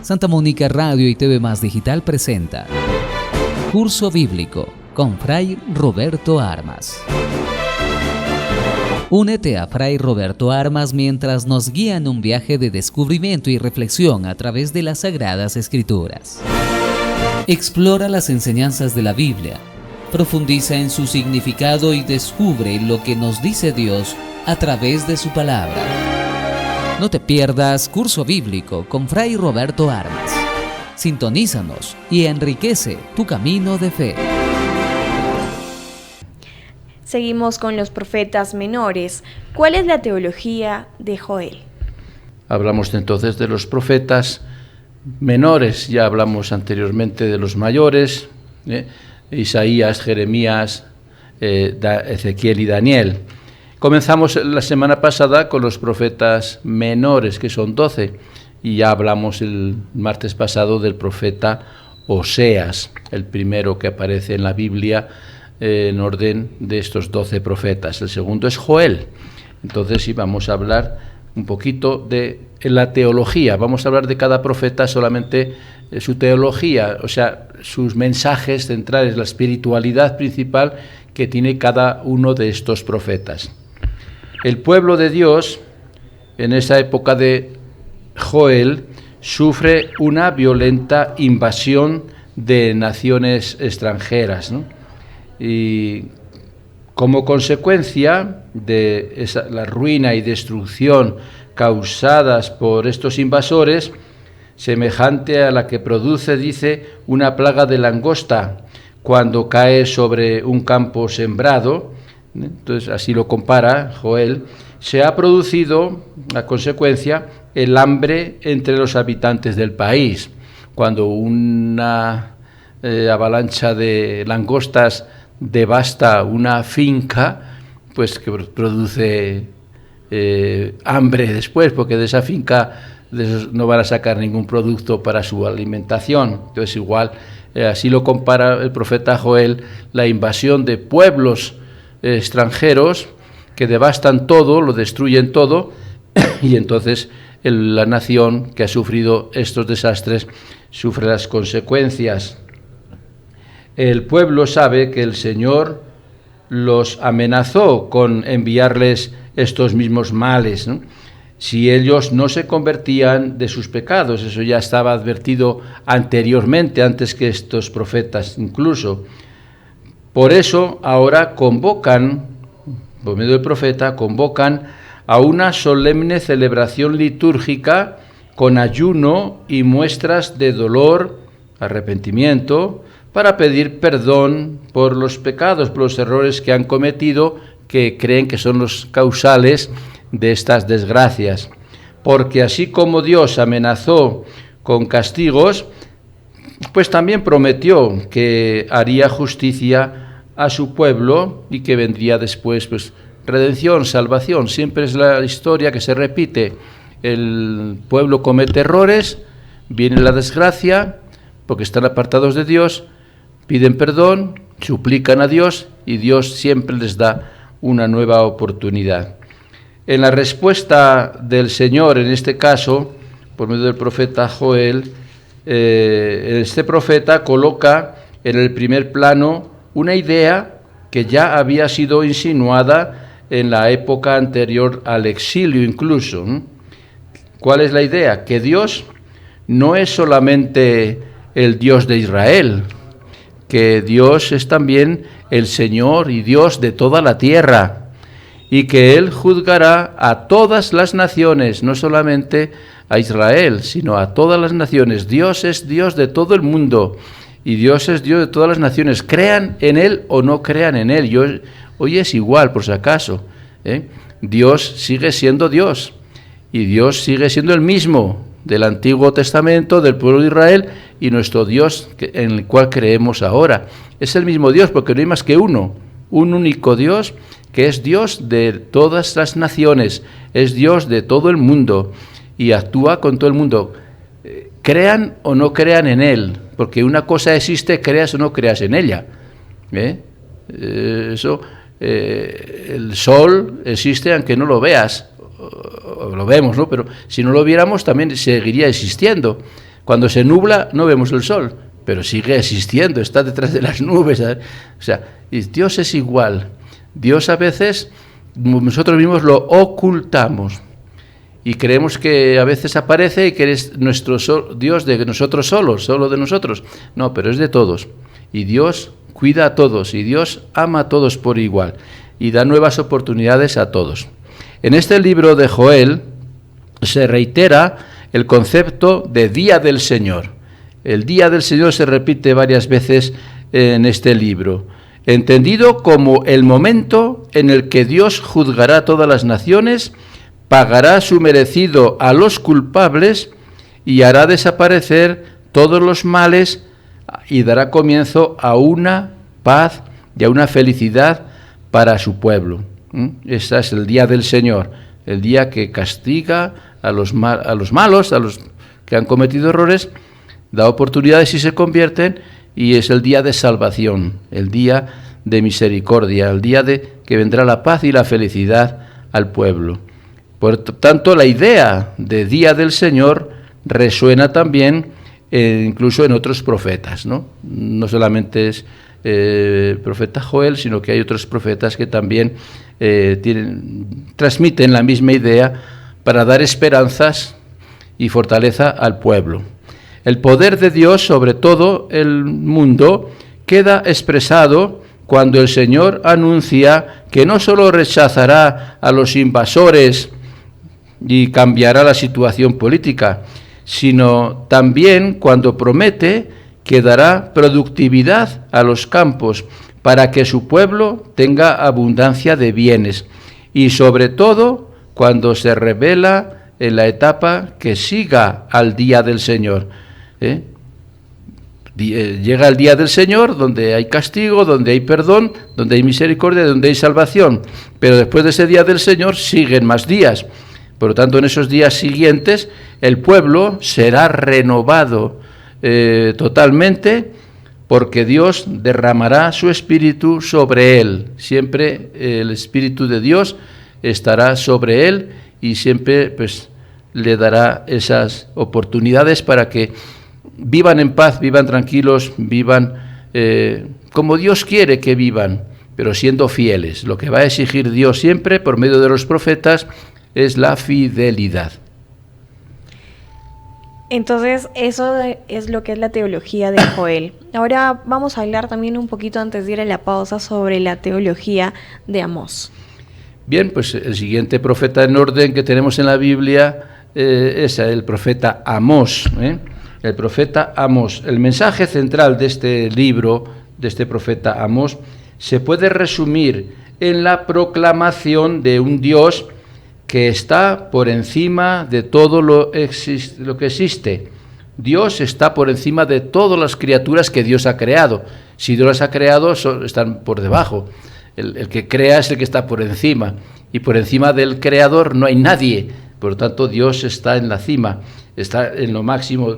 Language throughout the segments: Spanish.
Santa Mónica Radio y TV Más Digital presenta Curso Bíblico con Fray Roberto Armas. Únete a Fray Roberto Armas mientras nos guía en un viaje de descubrimiento y reflexión a través de las Sagradas Escrituras. Explora las enseñanzas de la Biblia, profundiza en su significado y descubre lo que nos dice Dios a través de su palabra. No te pierdas Curso Bíblico con Fray Roberto Armas. Sintonízanos y enriquece tu camino de fe. Seguimos con los profetas menores. ¿Cuál es la teología de Joel? Hablamos entonces de los profetas menores. Ya hablamos anteriormente de los mayores, Isaías, Jeremías, Ezequiel y Daniel. Comenzamos la semana pasada con los profetas menores, que son 12, y ya hablamos el martes pasado del profeta Oseas, el primero que aparece en la Biblia en orden de estos 12 profetas. El segundo es Joel. Entonces sí, vamos a hablar un poquito de la teología. Vamos a hablar de cada profeta solamente su teología, o sea, sus mensajes centrales, la espiritualidad principal que tiene cada uno de estos profetas. El pueblo de Dios, en esa época de Joel, sufre una violenta invasión de naciones extranjeras, ¿no? Y como consecuencia de la ruina y destrucción causadas por estos invasores, semejante a la que produce, dice, una plaga de langosta cuando cae sobre un campo sembrado. Entonces, así lo compara Joel, se ha producido, a consecuencia, el hambre entre los habitantes del país. Cuando una avalancha de langostas devasta una finca, pues que produce hambre después, porque de esa finca no van a sacar ningún producto para su alimentación. Entonces, igual, así lo compara el profeta Joel, la invasión de pueblos extranjeros que devastan todo, lo destruyen todo, y entonces la nación que ha sufrido estos desastres sufre las consecuencias. El pueblo sabe que el Señor los amenazó con enviarles estos mismos males, ¿no?, si ellos no se convertían de sus pecados. Eso ya estaba advertido anteriormente, antes que estos profetas incluso. Por eso ahora convocan, por medio del profeta, convocan a una solemne celebración litúrgica con ayuno y muestras de dolor, arrepentimiento, para pedir perdón por los pecados, por los errores que han cometido, que creen que son los causales de estas desgracias. Porque así como Dios amenazó con castigos, pues también prometió que haría justicia a su pueblo y que vendría después, pues, redención, salvación. Siempre es la historia que se repite. El pueblo comete errores, viene la desgracia, porque están apartados de Dios, piden perdón, suplican a Dios y Dios siempre les da una nueva oportunidad. En la respuesta del Señor, en este caso, por medio del profeta Joel, este profeta coloca en el primer plano una idea que ya había sido insinuada en la época anterior al exilio incluso. ¿Cuál es la idea? Que Dios no es solamente el Dios de Israel, que Dios es también el Señor y Dios de toda la tierra, y que Él juzgará a todas las naciones, no solamente a Israel, sino a todas las naciones. Dios es Dios de todo el mundo, y Dios es Dios de todas las naciones, crean en Él o no crean en Él. Hoy es igual, por si acaso, Dios sigue siendo Dios, y Dios sigue siendo el mismo del Antiguo Testamento, del pueblo de Israel, y nuestro Dios en el cual creemos ahora. Es el mismo Dios, porque no hay más que uno, un único Dios, que es Dios de todas las naciones, es Dios de todo el mundo, y actúa con todo el mundo. Crean o no crean en Él, porque una cosa existe, creas o no creas en ella. El sol existe aunque no lo veas, lo vemos, ¿no? Pero si no lo viéramos también seguiría existiendo. Cuando se nubla no vemos el sol, pero sigue existiendo, está detrás de las nubes. O sea, y Dios es igual. Dios a veces nosotros mismos lo ocultamos y creemos que a veces aparece y que es nuestro Dios de nosotros solos, solo de nosotros. No, pero es de todos. Y Dios cuida a todos y Dios ama a todos por igual y da nuevas oportunidades a todos. En este libro de Joel se reitera el concepto de Día del Señor. El Día del Señor se repite varias veces en este libro, entendido como el momento en el que Dios juzgará a todas las naciones, pagará su merecido a los culpables y hará desaparecer todos los males y dará comienzo a una paz y a una felicidad para su pueblo. Este es el Día del Señor, el día que castiga a los malos, a los que han cometido errores, da oportunidades y se convierten, y es el día de salvación, el día de misericordia, el día de que vendrá la paz y la felicidad al pueblo. Por tanto, la idea de Día del Señor resuena también incluso en otros profetas, ¿no? No solamente es profeta Joel, sino que hay otros profetas que también transmiten la misma idea para dar esperanzas y fortaleza al pueblo. El poder de Dios sobre todo el mundo queda expresado cuando el Señor anuncia que no solo rechazará a los invasores y cambiará la situación política, sino también cuando promete que dará productividad a los campos para que su pueblo tenga abundancia de bienes, y sobre todo cuando se revela en la etapa que siga al Día del Señor. Llega el Día del Señor, donde hay castigo, donde hay perdón, donde hay misericordia, donde hay salvación, pero después de ese Día del Señor siguen más días. Por lo tanto, en esos días siguientes el pueblo será renovado totalmente, porque Dios derramará su espíritu sobre él. Siempre el espíritu de Dios estará sobre él y siempre pues le dará esas oportunidades para que vivan en paz, vivan tranquilos, vivan como Dios quiere que vivan, pero siendo fieles. Lo que va a exigir Dios siempre por medio de los profetas es la fidelidad. Entonces, eso es lo que es la teología de Joel. Ahora vamos a hablar también un poquito, antes de ir a la pausa, sobre la teología de Amós. Bien, pues el siguiente profeta en orden que tenemos en la Biblia es el profeta Amós. El profeta Amós. El mensaje central de este libro, de este profeta Amós, se puede resumir en la proclamación de un Dios que está por encima de todo lo que existe. Dios está por encima de todas las criaturas que Dios ha creado. Si Dios las ha creado, están por debajo. El que crea es el que está por encima. Y por encima del Creador no hay nadie. Por lo tanto, Dios está en la cima, está en lo máximo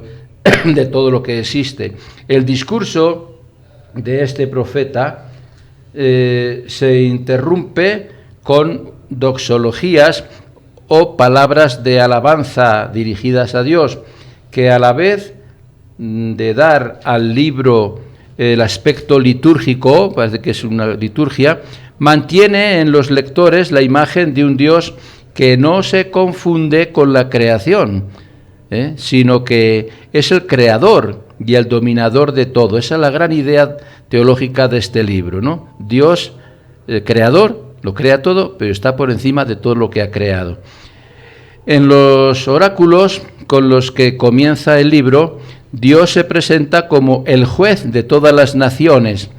de todo lo que existe. El discurso de este profeta se interrumpe con doxologías o palabras de alabanza dirigidas a Dios, que a la vez de dar al libro el aspecto litúrgico, parece que es una liturgia, mantiene en los lectores la imagen de un Dios que no se confunde con la creación, sino que es el creador y el dominador de todo. Esa es la gran idea teológica de este libro, ¿no? Dios, el creador, lo crea todo, pero está por encima de todo lo que ha creado. En los oráculos con los que comienza el libro, Dios se presenta como el juez de todas las naciones,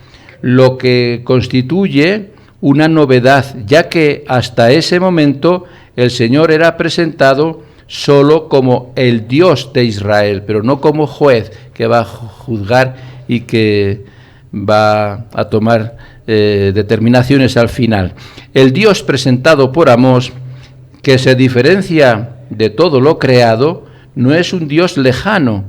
lo que constituye una novedad, ya que hasta ese momento el Señor era presentado solo como el Dios de Israel, pero no como juez que va a juzgar y que va a tomar determinaciones al final. El Dios presentado por Amós, que se diferencia de todo lo creado, no es un Dios lejano,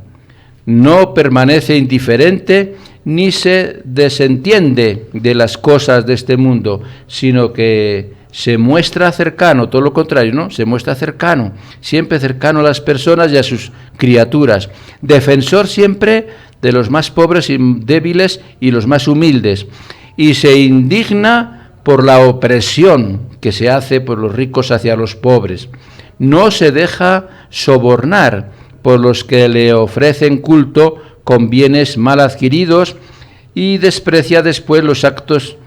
no permanece indiferente ni se desentiende de las cosas de este mundo, sino que se muestra cercano, todo lo contrario, ¿no? Se muestra cercano, siempre cercano a las personas y a sus criaturas. Defensor siempre de los más pobres y débiles y los más humildes. Y se indigna por la opresión que se hace por los ricos hacia los pobres. No se deja sobornar por los que le ofrecen culto con bienes mal adquiridos y desprecia después los actos,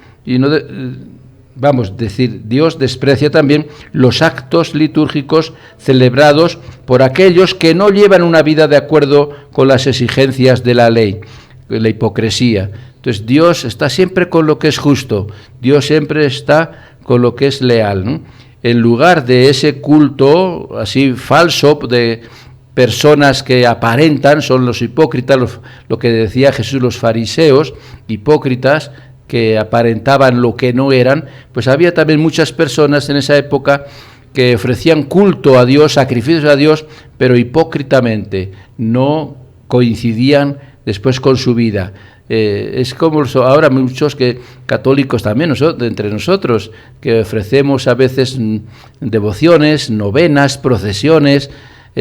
Dios desprecia también los actos litúrgicos celebrados por aquellos que no llevan una vida de acuerdo con las exigencias de la ley, la hipocresía. Entonces Dios está siempre con lo que es justo, Dios siempre está con lo que es leal, ¿no? En lugar de ese culto así falso de personas que aparentan, son los hipócritas, lo que decía Jesús, los fariseos, hipócritas, que aparentaban lo que no eran, pues había también muchas personas en esa época que ofrecían culto a Dios, sacrificios a Dios, pero hipócritamente, no coincidían después con su vida. Es como ahora muchos católicos también, entre nosotros, que ofrecemos a veces devociones, novenas, procesiones,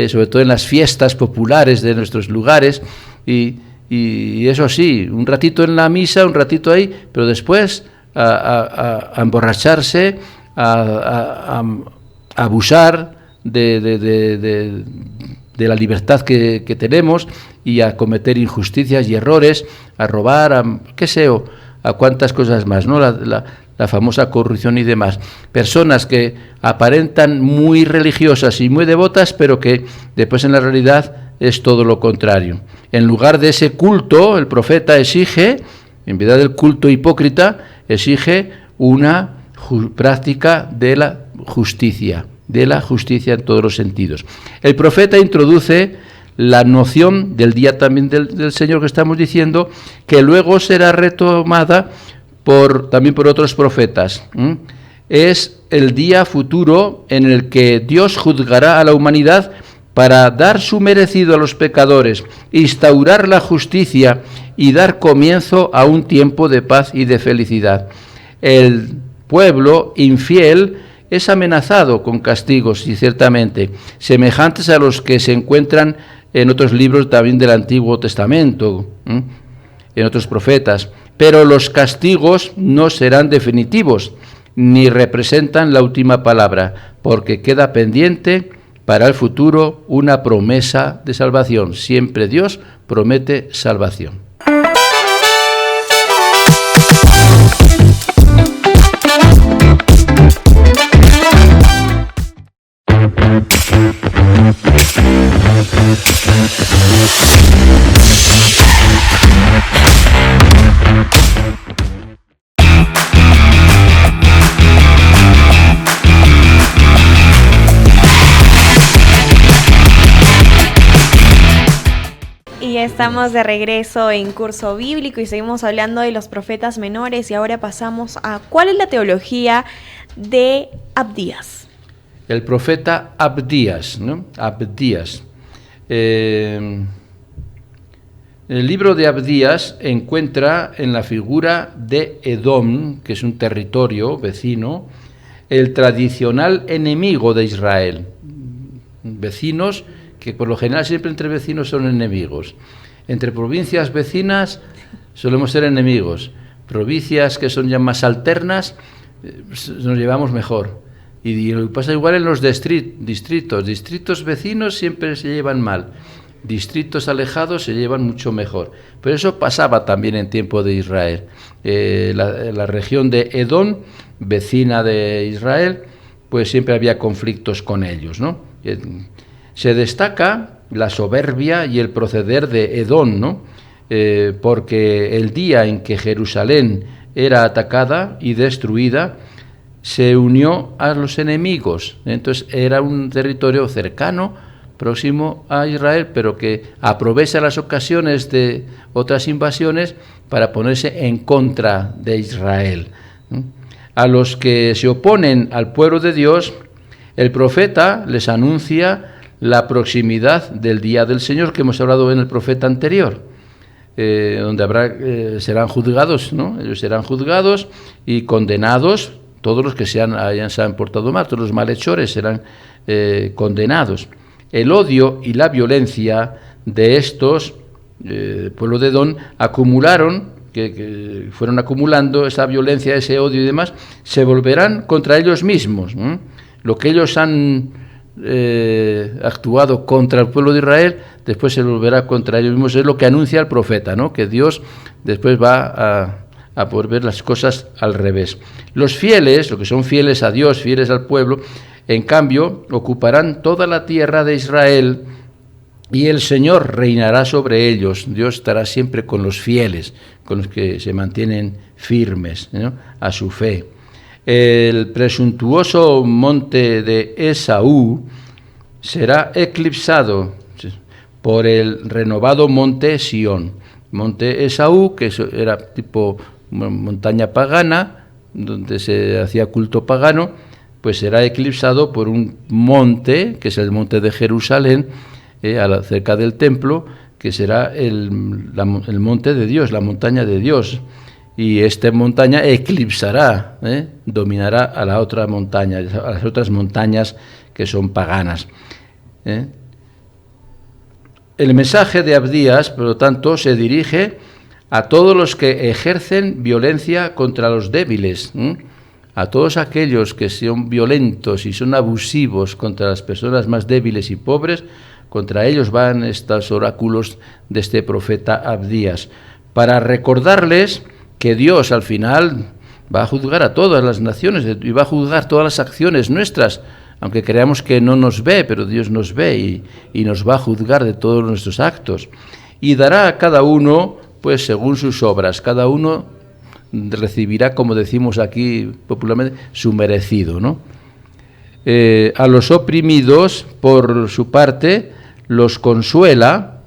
sobre todo en las fiestas populares de nuestros lugares, y eso sí, un ratito en la misa, un ratito ahí, pero después a emborracharse, a abusar de la libertad que tenemos y a cometer injusticias y errores, a robar, a cuantas cosas más, ¿no? La famosa corrupción y demás. Personas que aparentan muy religiosas y muy devotas, pero que después en la realidad es todo lo contrario. En lugar de ese culto, el profeta exige, en vez del culto hipócrita, exige una práctica de la justicia en todos los sentidos. El profeta introduce la noción del día también del Señor que estamos diciendo, que luego será retomada también por otros profetas. Es el día futuro en el que Dios juzgará a la humanidad para dar su merecido a los pecadores, instaurar la justicia y dar comienzo a un tiempo de paz y de felicidad. El pueblo infiel es amenazado con castigos, y ciertamente, semejantes a los que se encuentran en otros libros también del Antiguo Testamento, en otros profetas. Pero los castigos no serán definitivos, ni representan la última palabra, porque queda pendiente para el futuro una promesa de salvación. Siempre Dios promete salvación. Y estamos de regreso en Curso Bíblico y seguimos hablando de los profetas menores y ahora pasamos a ¿cuál es la teología de Abdías? El profeta Abdías, ¿no? Abdías. El libro de Abdías encuentra en la figura de Edom, que es un territorio vecino, el tradicional enemigo de Israel. Vecinos que por lo general siempre entre vecinos son enemigos. Entre provincias vecinas solemos ser enemigos. Provincias que son ya más alternas, nos llevamos mejor. Y pasa igual en los distritos. Distritos vecinos siempre se llevan mal. Distritos alejados se llevan mucho mejor. Pero eso pasaba también en tiempo de Israel. La región de Edom, vecina de Israel, pues siempre había conflictos con ellos, ¿no? Se destaca la soberbia y el proceder de Edom, ¿no? Porque el día en que Jerusalén era atacada y destruida, se unió a los enemigos. Entonces era un territorio cercano, próximo a Israel, pero que aprovecha las ocasiones de otras invasiones para ponerse en contra de Israel. A los que se oponen al pueblo de Dios, el profeta les anuncia la proximidad del día del Señor, que hemos hablado en el profeta anterior, donde serán juzgados, ¿no? Ellos serán juzgados y condenados Todos los que se han portado mal, todos los malhechores serán condenados. El odio y la violencia de estos, pueblo de Edom, acumularon, que fueron acumulando esa violencia, ese odio y demás, se volverán contra ellos mismos. Lo que ellos han actuado contra el pueblo de Israel, después se volverá contra ellos mismos. Es lo que anuncia el profeta, ¿no? Que Dios después va a volver las cosas al revés. Los fieles, los que son fieles a Dios, fieles al pueblo, en cambio, ocuparán toda la tierra de Israel y el Señor reinará sobre ellos. Dios estará siempre con los fieles, con los que se mantienen firmes, ¿no?, a su fe. El presuntuoso monte de Esaú será eclipsado por el renovado monte Sión. Monte Esaú, que era tipo montaña pagana, donde se hacía culto pagano, pues será eclipsado por un monte, que es el monte de Jerusalén, cerca del templo, que será el monte de Dios, la montaña de Dios. Y esta montaña eclipsará, dominará a la otra montaña, a las otras montañas que son paganas. El mensaje de Abdías, por lo tanto, se dirige a todos los que ejercen violencia contra los débiles, a todos aquellos que son violentos y son abusivos contra las personas más débiles y pobres. Contra ellos van estos oráculos de este profeta Abdías, para recordarles que Dios al final va a juzgar a todas las naciones y va a juzgar todas las acciones nuestras, aunque creamos que no nos ve, pero Dios nos ve y nos va a juzgar de todos nuestros actos. Y dará a cada uno, pues según sus obras, cada uno recibirá, como decimos aquí popularmente, su merecido, ¿no? A los oprimidos, por su parte, los consuela,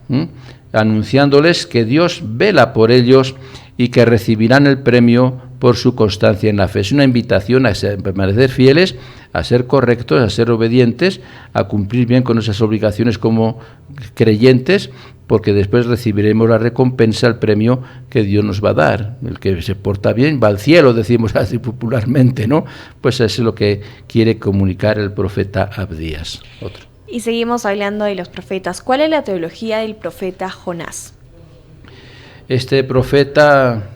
anunciándoles que Dios vela por ellos y que recibirán el premio por su constancia en la fe. Es una invitación a permanecer fieles, a ser correctos, a ser obedientes, a cumplir bien con esas obligaciones como creyentes, porque después recibiremos la recompensa, el premio que Dios nos va a dar. El que se porta bien va al cielo, decimos así popularmente, ¿no? Pues eso es lo que quiere comunicar el profeta Abdías. Otro. Y seguimos hablando de los profetas. ¿Cuál es la teología del profeta Jonás? Este profeta,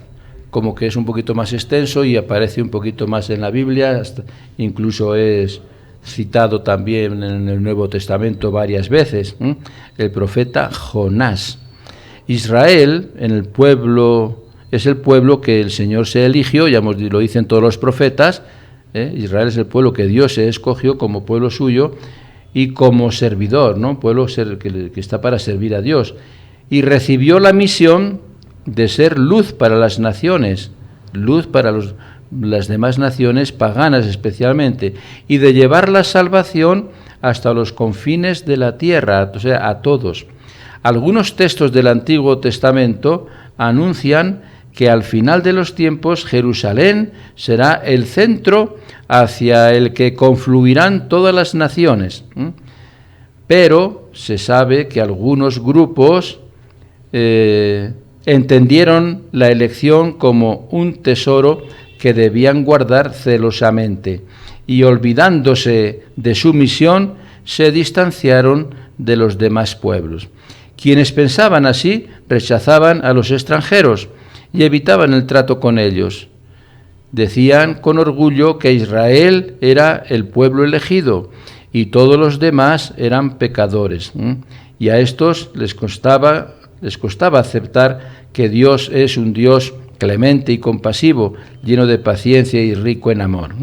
como que es un poquito más extenso y aparece un poquito más en la Biblia, incluso es citado también en el Nuevo Testamento varias veces, el profeta Jonás. Israel, en el pueblo, es el pueblo que el Señor se eligió, ya lo dicen todos los profetas, Israel es el pueblo que Dios se escogió como pueblo suyo y como servidor, ¿no? Pueblo que está para servir a Dios. Y recibió la misión de ser luz para las naciones, luz para las demás naciones paganas especialmente, y de llevar la salvación hasta los confines de la tierra, o sea, a todos. Algunos textos del Antiguo Testamento anuncian que al final de los tiempos Jerusalén será el centro hacia el que confluirán todas las naciones. Pero se sabe que algunos grupos entendieron la elección como un tesoro que debían guardar celosamente y, olvidándose de su misión, se distanciaron de los demás pueblos. Quienes pensaban así rechazaban a los extranjeros y evitaban el trato con ellos. Decían con orgullo que Israel era el pueblo elegido y todos los demás eran pecadores. Y a estos les costaba aceptar que Dios es un Dios clemente y compasivo, lleno de paciencia y rico en amor.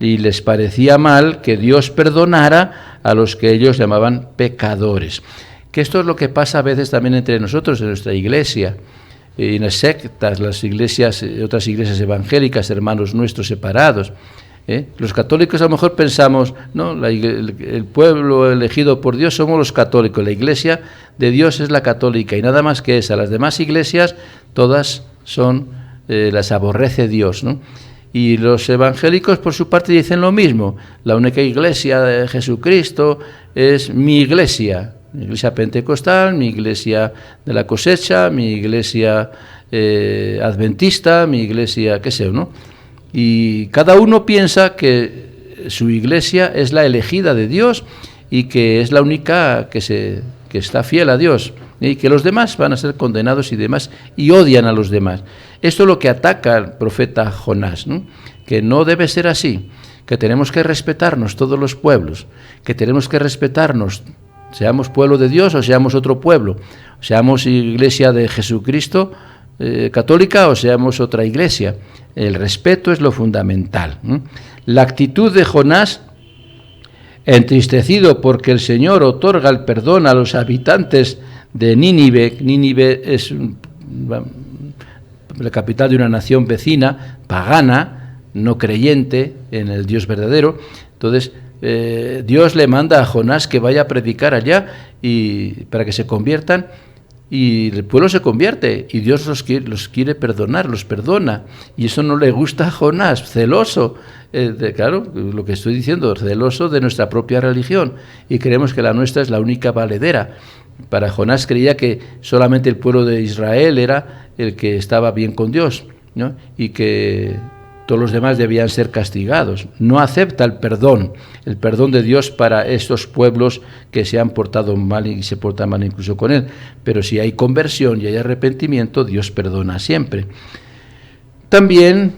Y les parecía mal que Dios perdonara a los que ellos llamaban pecadores. Que esto es lo que pasa a veces también entre nosotros, en nuestra iglesia, en las sectas, las iglesias, otras iglesias evangélicas, hermanos nuestros separados. Los católicos a lo mejor pensamos, no, el pueblo elegido por Dios somos los católicos, la iglesia de Dios es la católica y nada más que esa. Las demás iglesias todas las aborrece Dios, ¿no? Y los evangélicos por su parte dicen lo mismo, la única iglesia de Jesucristo es mi iglesia pentecostal, mi iglesia de la cosecha, mi iglesia adventista, mi iglesia, qué sé, ¿no? Y cada uno piensa que su iglesia es la elegida de Dios y que es la única que está fiel a Dios, y que los demás van a ser condenados y demás, y odian a los demás. Esto es lo que ataca al profeta Jonás, ¿no? Que no debe ser así, que tenemos que respetarnos todos los pueblos, que tenemos que respetarnos, seamos pueblo de Dios o seamos otro pueblo, seamos iglesia de Jesucristo católica o seamos otra iglesia. El respeto es lo fundamental, ¿no? La actitud de Jonás, entristecido porque el Señor otorga el perdón a los habitantes de Nínive. Nínive es la capital de una nación vecina, pagana, no creyente en el Dios verdadero. Entonces Dios le manda a Jonás que vaya a predicar allá y para que se conviertan, y el pueblo se convierte y Dios los quiere perdonar, los perdona, y eso no le gusta a Jonás, celoso, claro, lo que estoy diciendo, celoso de nuestra propia religión, y creemos que la nuestra es la única valedera. Para Jonás creía que solamente el pueblo de Israel era el que estaba bien con Dios, ¿no? Y que todos los demás debían ser castigados. No acepta el perdón de Dios para estos pueblos que se han portado mal y se portan mal incluso con él. Pero si hay conversión y hay arrepentimiento, Dios perdona siempre. También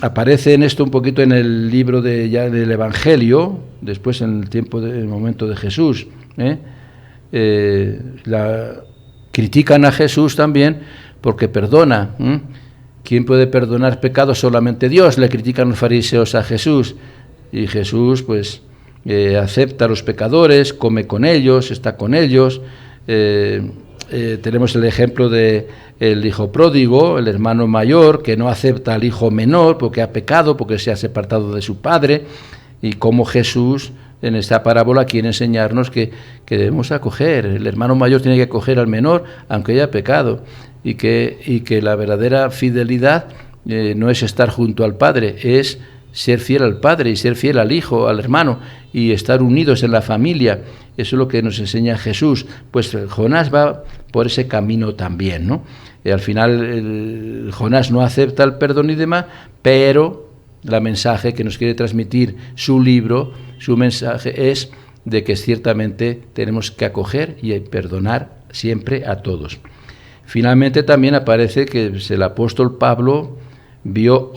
aparece en esto un poquito en el libro del Evangelio, después en el momento de Jesús. Critican a Jesús también porque perdona. ¿Quién puede perdonar pecados? Solamente Dios. Le critican los fariseos a Jesús. Y Jesús pues acepta a los pecadores, come con ellos, está con ellos. Tenemos el ejemplo del hijo pródigo, el hermano mayor, que no acepta al hijo menor porque ha pecado, porque se ha separado de su padre. Y como Jesús en esta parábola quiere enseñarnos que debemos acoger. El hermano mayor tiene que acoger al menor, aunque haya pecado. Y que la verdadera fidelidad no es estar junto al Padre, es ser fiel al Padre y ser fiel al Hijo, al hermano, y estar unidos en la familia. Eso es lo que nos enseña Jesús. Pues Jonás va por ese camino también, ¿no? Al final Jonás no acepta el perdón y demás, pero la mensaje que nos quiere transmitir su libro, su mensaje es de que ciertamente tenemos que acoger y perdonar siempre a todos. Finalmente también aparece que el apóstol Pablo vio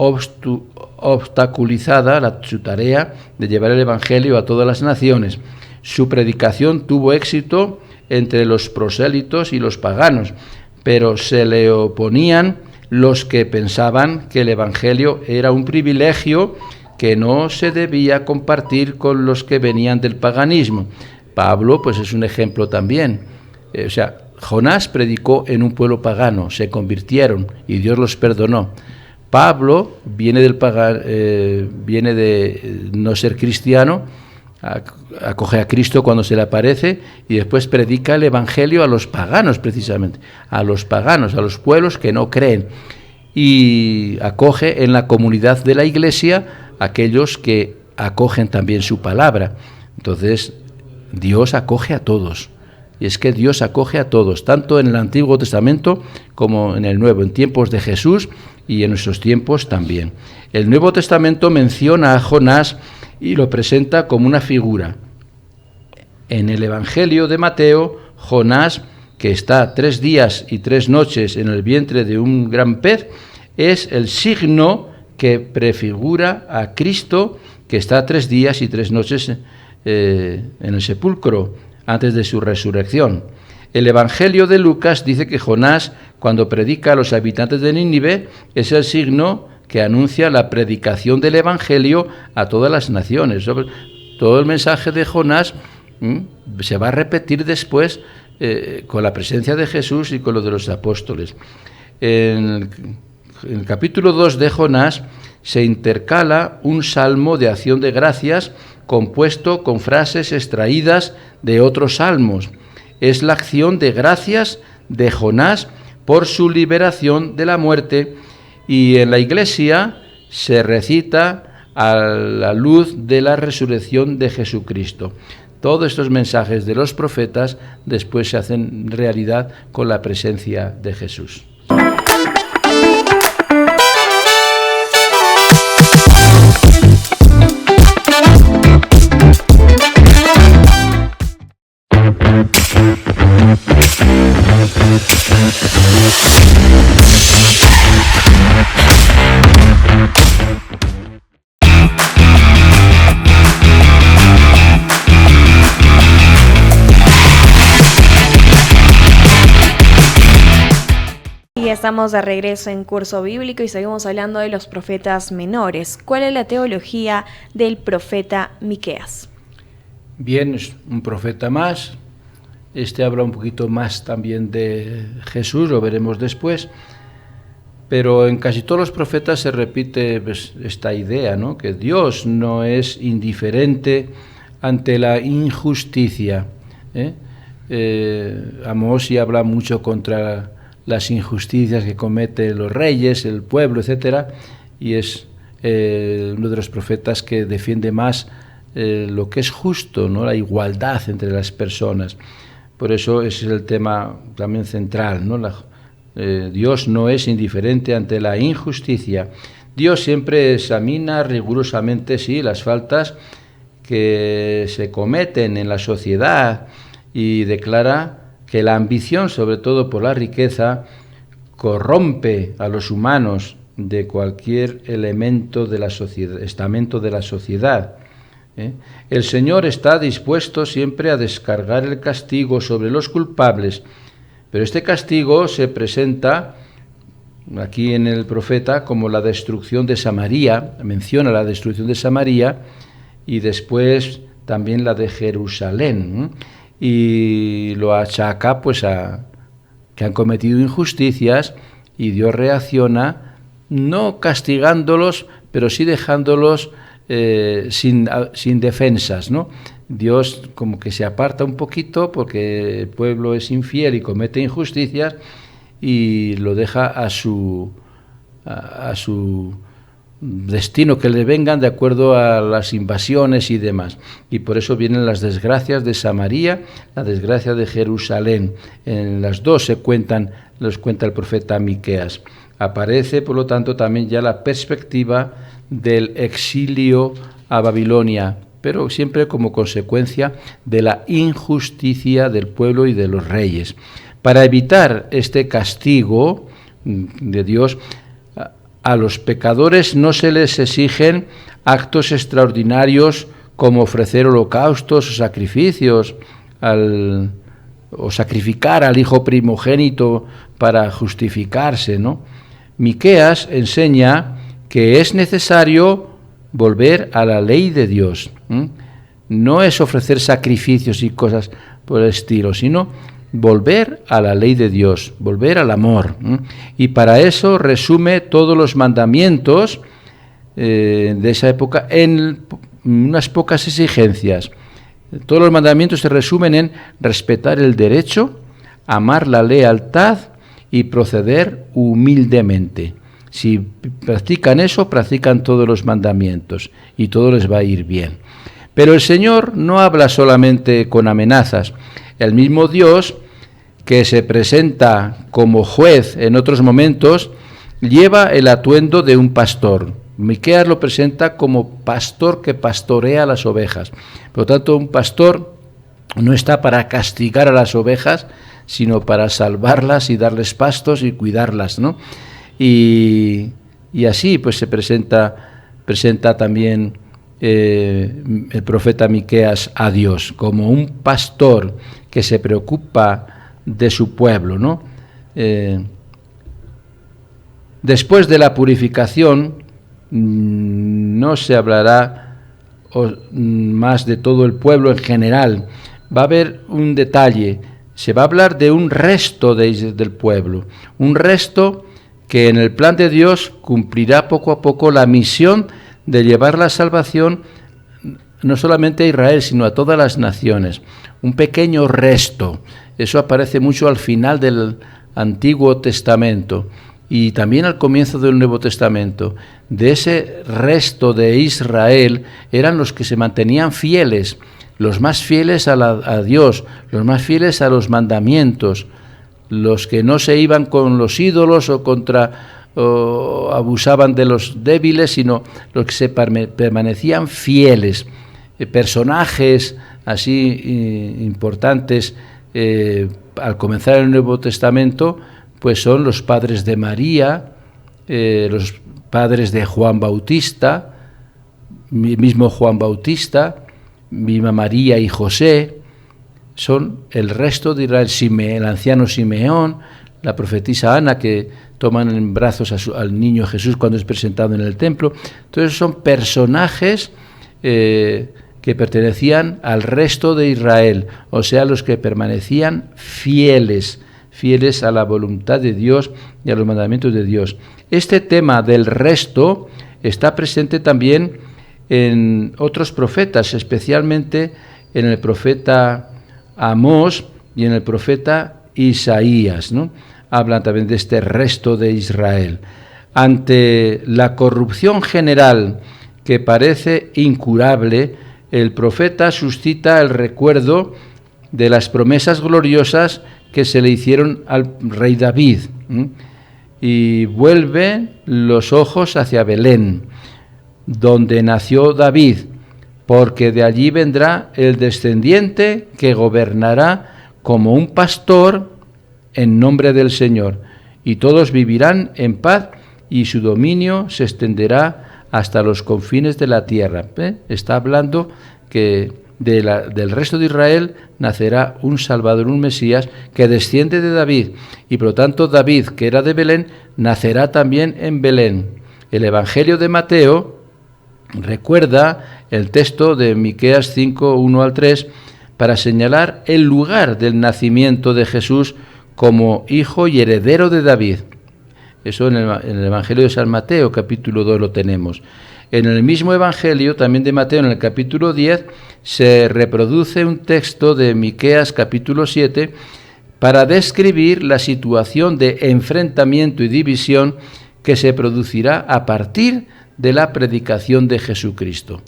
obstaculizada su tarea de llevar el Evangelio a todas las naciones. Su predicación tuvo éxito entre los prosélitos y los paganos, pero se le oponían los que pensaban que el Evangelio era un privilegio que no se debía compartir con los que venían del paganismo. Pablo pues es un ejemplo también. Jonás predicó en un pueblo pagano, se convirtieron y Dios los perdonó. Pablo viene de no ser cristiano, acoge a Cristo cuando se le aparece y después predica el Evangelio a los paganos precisamente, a los paganos, a los pueblos que no creen, y acoge en la comunidad de la Iglesia a aquellos que acogen también su palabra. Entonces Dios acoge a todos. Y es que Dios acoge a todos, tanto en el Antiguo Testamento como en el Nuevo, en tiempos de Jesús y en nuestros tiempos también. El Nuevo Testamento menciona a Jonás y lo presenta como una figura. En el Evangelio de Mateo, Jonás, que está 3 días y 3 noches en el vientre de un gran pez, es el signo que prefigura a Cristo, que está 3 días y 3 noches en el sepulcro, antes de su resurrección. El Evangelio de Lucas dice que Jonás, cuando predica a los habitantes de Nínive, es el signo que anuncia la predicación del Evangelio a todas las naciones. Todo el mensaje de Jonás se va a repetir después con la presencia de Jesús y con lo de los apóstoles. En el capítulo 2 de Jonás se intercala un salmo de acción de gracias compuesto con frases extraídas de otros salmos. Es la acción de gracias de Jonás por su liberación de la muerte, y en la Iglesia se recita a la luz de la resurrección de Jesucristo. Todos estos mensajes de los profetas después se hacen realidad con la presencia de Jesús. estamos de regreso en Curso Bíblico y seguimos hablando de los profetas menores. ¿Cuál es la teología del profeta Miqueas? Bien, es un profeta más. Este habla un poquito más también de Jesús, lo veremos después. Pero en casi todos los profetas se repite pues, esta idea, ¿no? Que Dios no es indiferente ante la injusticia. Amós sí habla mucho contra las injusticias que cometen los reyes, el pueblo, etcétera, y es uno de los profetas que defiende más lo que es justo, ¿no? La igualdad entre las personas. Por eso ese es el tema también central, ¿no? Dios no es indiferente ante la injusticia. Dios siempre examina rigurosamente, sí, las faltas que se cometen en la sociedad y declara que la ambición, sobre todo por la riqueza, corrompe a los humanos de cualquier elemento de la sociedad, estamento de la sociedad. El Señor está dispuesto siempre a descargar el castigo sobre los culpables, pero este castigo se presenta aquí en el profeta como la destrucción de Samaria, menciona la destrucción de Samaria y después también la de Jerusalén, y lo achaca pues a que han cometido injusticias, y Dios reacciona no castigándolos, pero sí dejándolos sin defensas, ¿no? Dios como que se aparta un poquito porque el pueblo es infiel y comete injusticias y lo deja a su destino, que le vengan de acuerdo a las invasiones y demás. Y por eso vienen las desgracias de Samaria, la desgracia de Jerusalén. En las dos los cuenta el profeta Miqueas. Aparece, por lo tanto, también ya la perspectiva del exilio a Babilonia, pero siempre como consecuencia de la injusticia del pueblo y de los reyes. Para evitar este castigo de Dios, a los pecadores no se les exigen actos extraordinarios como ofrecer holocaustos o sacrificios, o sacrificar al hijo primogénito para justificarse, ¿no? Miqueas enseña que es necesario volver a la ley de Dios. No es ofrecer sacrificios y cosas por el estilo, sino volver a la ley de Dios, volver al amor. Y para eso resume todos los mandamientos de esa época en unas pocas exigencias. Todos los mandamientos se resumen en respetar el derecho, amar la lealtad y proceder humildemente. Si practican eso, practican todos los mandamientos y todo les va a ir bien. Pero el Señor no habla solamente con amenazas. El mismo Dios, que se presenta como juez en otros momentos, lleva el atuendo de un pastor. Miqueas lo presenta como pastor que pastorea las ovejas. Por lo tanto, un pastor no está para castigar a las ovejas, sino para salvarlas y darles pastos y cuidarlas, ¿no? Y así pues se presenta también el profeta Miqueas a Dios como un pastor que se preocupa de su pueblo, ¿no? Después de la purificación no se hablará más de todo el pueblo en general. Va a haber un detalle, se va a hablar de un resto del pueblo, un resto que en el plan de Dios cumplirá poco a poco la misión de llevar la salvación no solamente a Israel, sino a todas las naciones. Un pequeño resto, eso aparece mucho al final del Antiguo Testamento y también al comienzo del Nuevo Testamento. De ese resto de Israel eran los que se mantenían fieles, los más fieles a Dios, los más fieles a los mandamientos, los que no se iban con los ídolos o abusaban de los débiles, sino los que se permanecían fieles. Personajes así importantes al comenzar el Nuevo Testamento, pues son los padres de María, los padres de Juan Bautista, mismo Juan Bautista, misma María y José. Son el resto de Israel, el anciano Simeón, la profetisa Ana, que toman en brazos al niño Jesús cuando es presentado en el templo. Entonces son personajes que pertenecían al resto de Israel, o sea, los que permanecían fieles a la voluntad de Dios y a los mandamientos de Dios. Este tema del resto está presente también en otros profetas, especialmente en el profeta Amós y en el profeta Isaías, ¿no? Hablan también de este resto de Israel. Ante la corrupción general que parece incurable, el profeta suscita el recuerdo de las promesas gloriosas que se le hicieron al rey David, y vuelve los ojos hacia Belén, donde nació David, porque de allí vendrá el descendiente que gobernará como un pastor en nombre del Señor, y todos vivirán en paz, y su dominio se extenderá hasta los confines de la tierra. Está hablando que del resto de Israel nacerá un Salvador, un Mesías, que desciende de David, y por lo tanto David, que era de Belén, nacerá también en Belén. El Evangelio de Mateo recuerda el texto de Miqueas 5, 1 al 3, para señalar el lugar del nacimiento de Jesús como hijo y heredero de David. Eso en el Evangelio de San Mateo, capítulo 2, lo tenemos. En el mismo Evangelio, también de Mateo, en el capítulo 10, se reproduce un texto de Miqueas, capítulo 7, para describir la situación de enfrentamiento y división que se producirá a partir de la predicación de Jesucristo.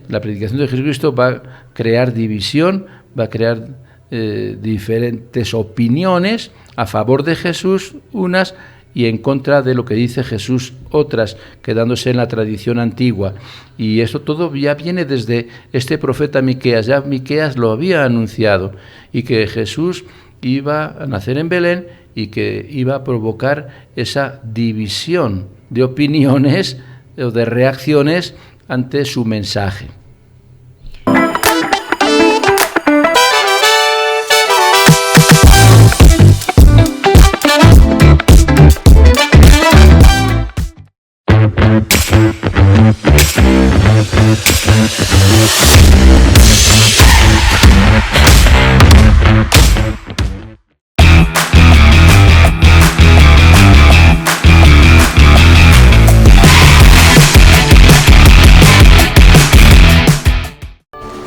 La predicación de Jesucristo va a crear división, va a crear diferentes opiniones a favor de Jesús, unas, y en contra de lo que dice Jesús, otras, quedándose en la tradición antigua. Y eso todo ya viene desde este profeta Miqueas. Ya Miqueas lo había anunciado, y que Jesús iba a nacer en Belén y que iba a provocar esa división de opiniones o de reacciones ante su mensaje.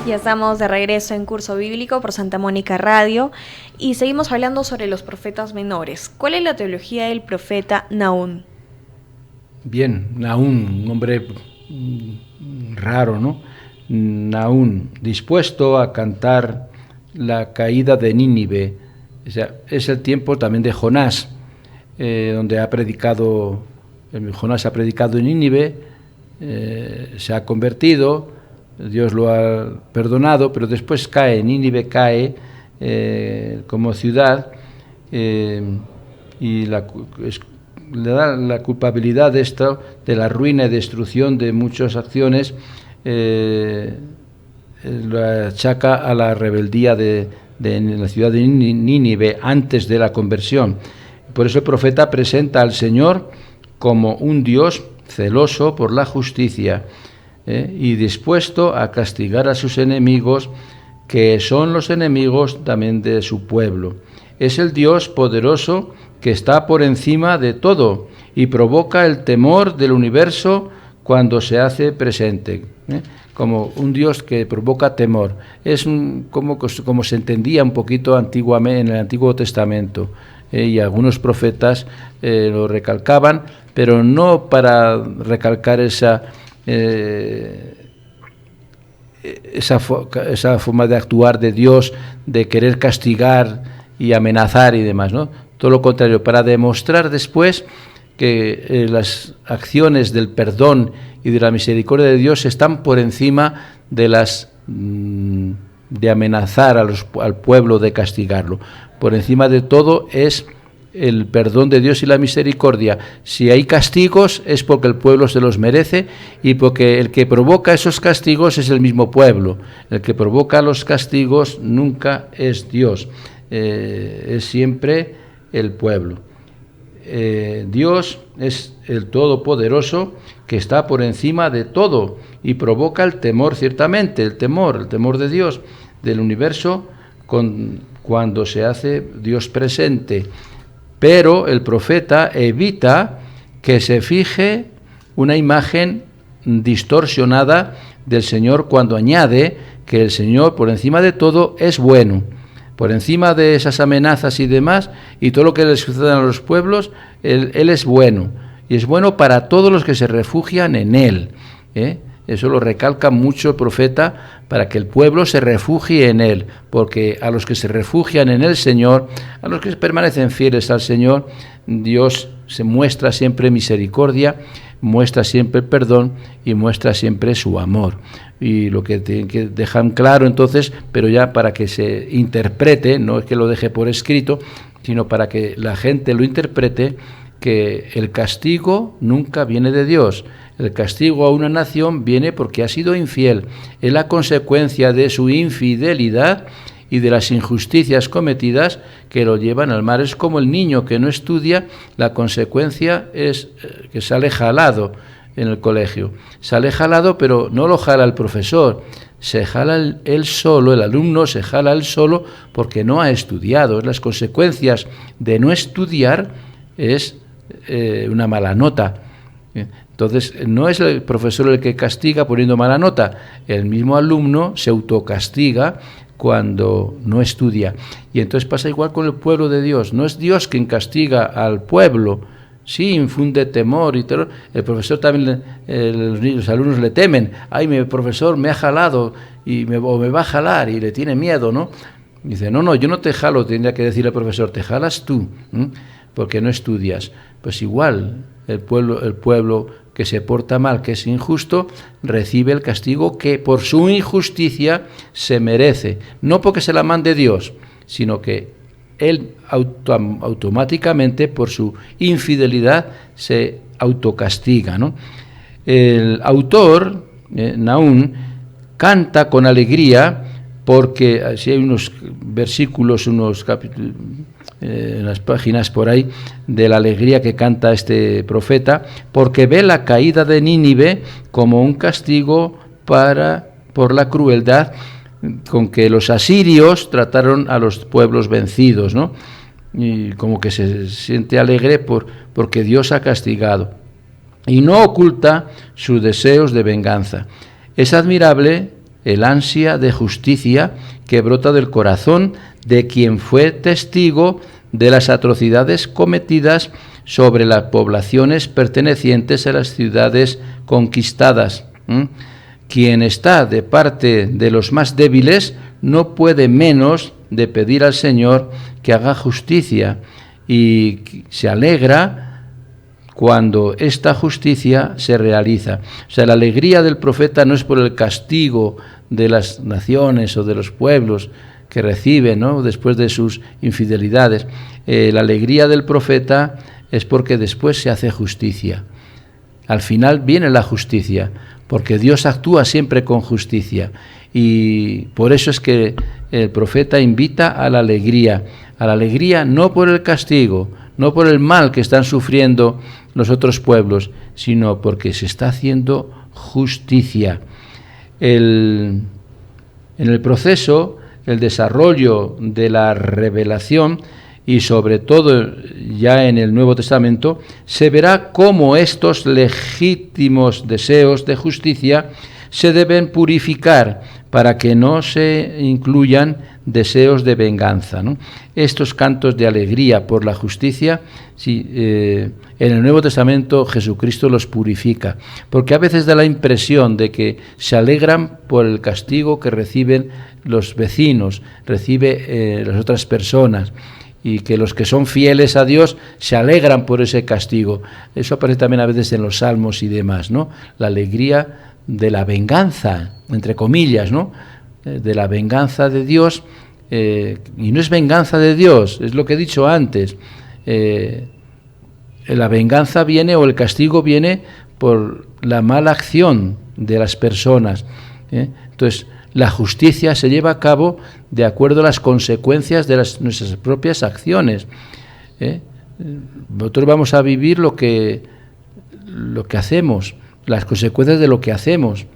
Ya estamos de regreso en Curso Bíblico por Santa Mónica Radio y seguimos hablando sobre los profetas menores. ¿Cuál es la teología del profeta Nahum? Bien, Nahum, un nombre raro, ¿no? Nahum, dispuesto a cantar la caída de Nínive. O sea, es el tiempo también de Jonás, donde Jonás ha predicado en Nínive, se ha convertido, Dios lo ha perdonado, pero después Nínive cae como ciudad, y le da la culpabilidad de esto, de la ruina y destrucción de muchas acciones, lo achaca a la rebeldía de la ciudad de Nínive antes de la conversión. Por eso el profeta presenta al Señor como un Dios celoso por la justicia, y dispuesto a castigar a sus enemigos, que son los enemigos también de su pueblo. Es el Dios poderoso que está por encima de todo y provoca el temor del universo cuando se hace presente, como un Dios que provoca temor. Es como se entendía un poquito antiguamente en el Antiguo Testamento, y algunos profetas lo recalcaban, pero no para recalcar esa forma de actuar de Dios, de querer castigar y amenazar y demás, ¿no? Todo lo contrario, para demostrar después que las acciones del perdón y de la misericordia de Dios están por encima de las de amenazar al pueblo, de castigarlo. Por encima de todo es el perdón de Dios y la misericordia. Si hay castigos es porque el pueblo se los merece, y porque el que provoca esos castigos es el mismo pueblo. El que provoca los castigos nunca es Dios, es siempre el pueblo. Dios es el Todopoderoso que está por encima de todo y provoca el temor, ciertamente, el temor de Dios, del universo, cuando se hace Dios presente. Pero el profeta evita que se fije una imagen distorsionada del Señor cuando añade que el Señor, por encima de todo, es bueno. Por encima de esas amenazas y demás, y todo lo que le sucede a los pueblos, Él es bueno. Y es bueno para todos los que se refugian en Él. Eso lo recalca mucho el profeta, para que el pueblo se refugie en Él. Porque a los que se refugian en el Señor, a los que permanecen fieles al Señor, Dios se muestra siempre misericordia, muestra siempre perdón y muestra siempre su amor. Y lo que tienen que dejar claro entonces, pero ya para que se interprete, no es que lo deje por escrito, sino para que la gente lo interprete, que el castigo nunca viene de Dios. El castigo a una nación viene porque ha sido infiel. Es la consecuencia de su infidelidad y de las injusticias cometidas que lo llevan al mar. Es como el niño que no estudia, la consecuencia es que sale jalado en el colegio. Sale jalado, pero no lo jala el profesor, se jala él solo, el alumno se jala él solo porque no ha estudiado. Las consecuencias de no estudiar es una mala nota. Entonces, no es el profesor el que castiga poniendo mala nota, el mismo alumno se autocastiga cuando no estudia. Y entonces pasa igual con el pueblo de Dios. No es Dios quien castiga al pueblo, sí, infunde temor y terror. El profesor también, los alumnos le temen. Ay, mi profesor me ha jalado o me va a jalar y le tiene miedo, ¿no? Y dice, no, yo no te jalo, tendría que decir el profesor, te jalas tú, porque no estudias. Pues igual, el pueblo que se porta mal, que es injusto, recibe el castigo que por su injusticia se merece. No porque se la mande Dios, sino que él automáticamente, por su infidelidad, se autocastiga, ¿no? El autor, Nahum, canta con alegría, porque así hay unos versículos, unos capítulos, en las páginas por ahí, de la alegría que canta este profeta, porque ve la caída de Nínive como un castigo por la crueldad con que los asirios trataron a los pueblos vencidos, ¿no? Y como que se siente alegre porque Dios ha castigado. Y no oculta sus deseos de venganza. Es admirable el ansia de justicia que brota del corazón de quien fue testigo de las atrocidades cometidas sobre las poblaciones pertenecientes a las ciudades conquistadas. Quien está de parte de los más débiles no puede menos de pedir al Señor que haga justicia y se alegra cuando esta justicia se realiza. O sea, la alegría del profeta no es por el castigo de las naciones o de los pueblos que reciben, ¿no?, después de sus infidelidades. La alegría del profeta es porque después se hace justicia. Al final viene la justicia, porque Dios actúa siempre con justicia. Y por eso es que el profeta invita a la alegría no por el castigo, no por el mal que están sufriendo los otros pueblos, sino porque se está haciendo justicia. En el proceso, el desarrollo de la revelación, y sobre todo ya en el Nuevo Testamento, se verá cómo estos legítimos deseos de justicia se deben purificar para que no se incluyan deseos de venganza, ¿no? Estos cantos de alegría por la justicia, sí, en el Nuevo Testamento Jesucristo los purifica, porque a veces da la impresión de que se alegran por el castigo que reciben los vecinos, recibe las otras personas, y que los que son fieles a Dios se alegran por ese castigo. Eso aparece también a veces en los salmos y demás, ¿no? La alegría de la venganza, entre comillas, ¿no? De la venganza de Dios, y no es venganza de Dios, es lo que he dicho antes. La venganza viene, o el castigo viene, por la mala acción de las personas. Entonces, la justicia se lleva a cabo de acuerdo a las consecuencias de nuestras propias acciones. Nosotros vamos a vivir lo que hacemos, las consecuencias de lo que hacemos,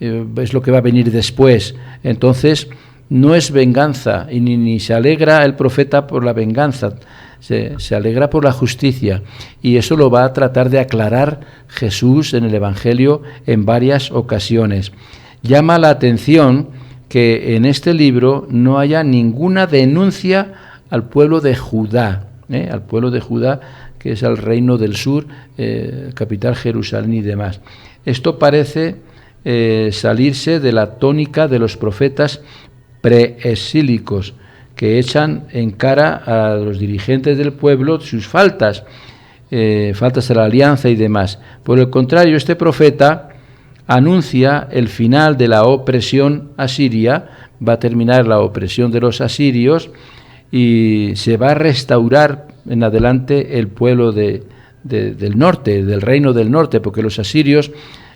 es lo que va a venir después. Entonces, no es venganza, y ni se alegra el profeta por la venganza, se alegra por la justicia, y eso lo va a tratar de aclarar Jesús en el Evangelio en varias ocasiones. Llama la atención que en este libro no haya ninguna denuncia al pueblo de Judá, al pueblo de Judá, que es el reino del sur, capital Jerusalén y demás. Esto parece salirse de la tónica de los profetas preexílicos, que echan en cara a los dirigentes del pueblo sus faltas a la alianza y demás. Por el contrario, este profeta anuncia el final de la opresión asiria, va a terminar la opresión de los asirios y se va a restaurar en adelante el pueblo del norte, del reino del norte, porque los asirios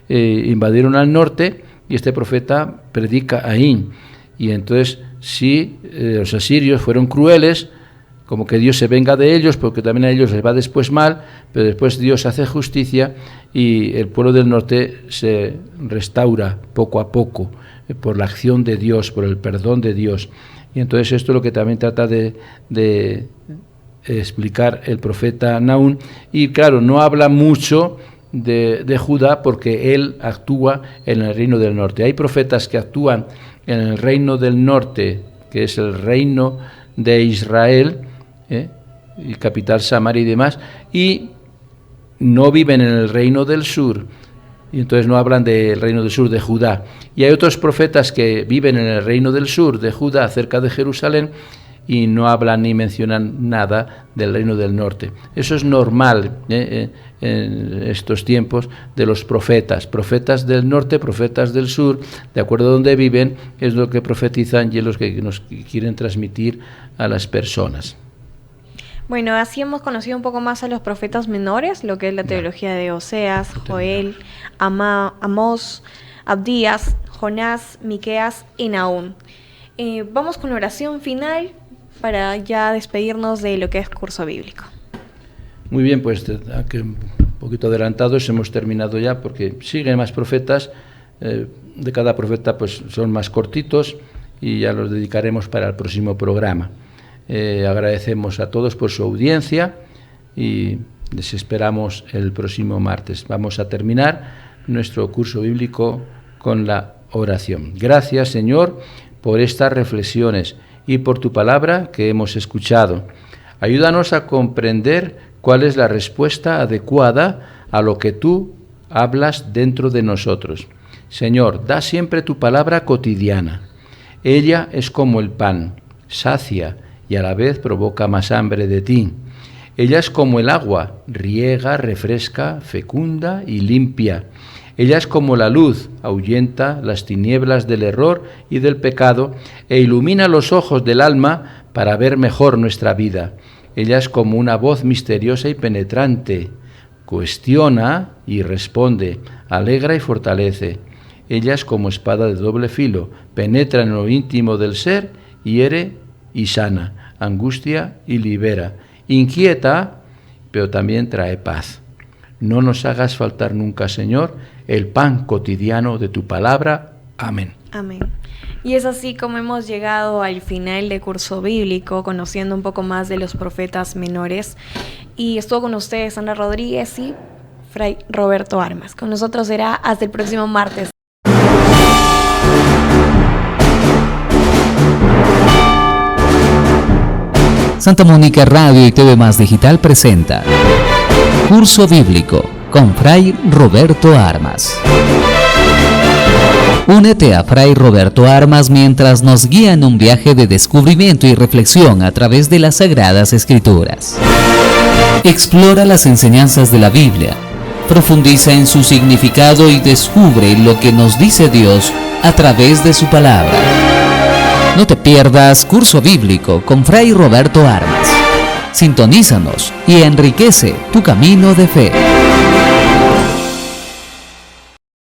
invadieron al norte y este profeta predica ahí. Y entonces, si los asirios fueron crueles, como que Dios se venga de ellos, porque también a ellos les va después mal, pero después Dios hace justicia y el pueblo del norte se restaura poco a poco, por la acción de Dios, por el perdón de Dios. Y entonces esto es lo que también trata de explicar el profeta Nahum. Y claro, no habla mucho de Judá porque él actúa en el reino del norte. Hay profetas que actúan en el reino del norte, que es el reino de Israel, y capital Samaria y demás, y no viven en el reino del sur, y entonces no hablan del reino del sur de Judá. Y hay otros profetas que viven en el reino del sur de Judá, cerca de Jerusalén, y no hablan ni mencionan nada del reino del norte. Eso es normal en estos tiempos de los profetas del norte, profetas del sur, de acuerdo a donde viven, es lo que profetizan y es lo que nos quieren transmitir a las personas. Bueno, así hemos conocido un poco más a los profetas menores, lo que es la teología de Oseas, Joel, Amós, Abdías, Jonás, Miqueas y Nahum. Vamos con la oración final para ya despedirnos de lo que es curso bíblico. Muy bien, pues aquí un poquito adelantados, hemos terminado ya porque siguen más profetas, de cada profeta pues son más cortitos y ya los dedicaremos para el próximo programa. Agradecemos a todos por su audiencia y les esperamos el próximo martes. Vamos a terminar nuestro curso bíblico con la oración. Gracias, Señor, por estas reflexiones y por tu palabra que hemos escuchado. Ayúdanos a comprender cuál es la respuesta adecuada a lo que tú hablas dentro de nosotros. Señor, da siempre tu palabra cotidiana. Ella es como el pan, sacia y a la vez provoca más hambre de ti. Ella es como el agua, riega, refresca, fecunda y limpia. Ella es como la luz, ahuyenta las tinieblas del error y del pecado e ilumina los ojos del alma para ver mejor nuestra vida. Ella es como una voz misteriosa y penetrante, cuestiona y responde, alegra y fortalece. Ella es como espada de doble filo, penetra en lo íntimo del ser, hiere y sana, angustia y libera, inquieta, pero también trae paz. No nos hagas faltar nunca, Señor, el pan cotidiano de tu palabra. Amén. Amén. Y es así como hemos llegado al final de curso bíblico, conociendo un poco más de los profetas menores. Y estuvo con ustedes Ana Rodríguez y Fray Roberto Armas. Con nosotros será hasta el próximo martes. Santa Mónica Radio y TV Más Digital presenta Curso Bíblico con Fray Roberto Armas. Únete a Fray Roberto Armas mientras nos guía en un viaje de descubrimiento y reflexión a través de las Sagradas Escrituras. Explora las enseñanzas de la Biblia, profundiza en su significado y descubre lo que nos dice Dios a través de su palabra. No te pierdas Curso Bíblico con Fray Roberto Armas. Sintonízanos y enriquece tu camino de fe.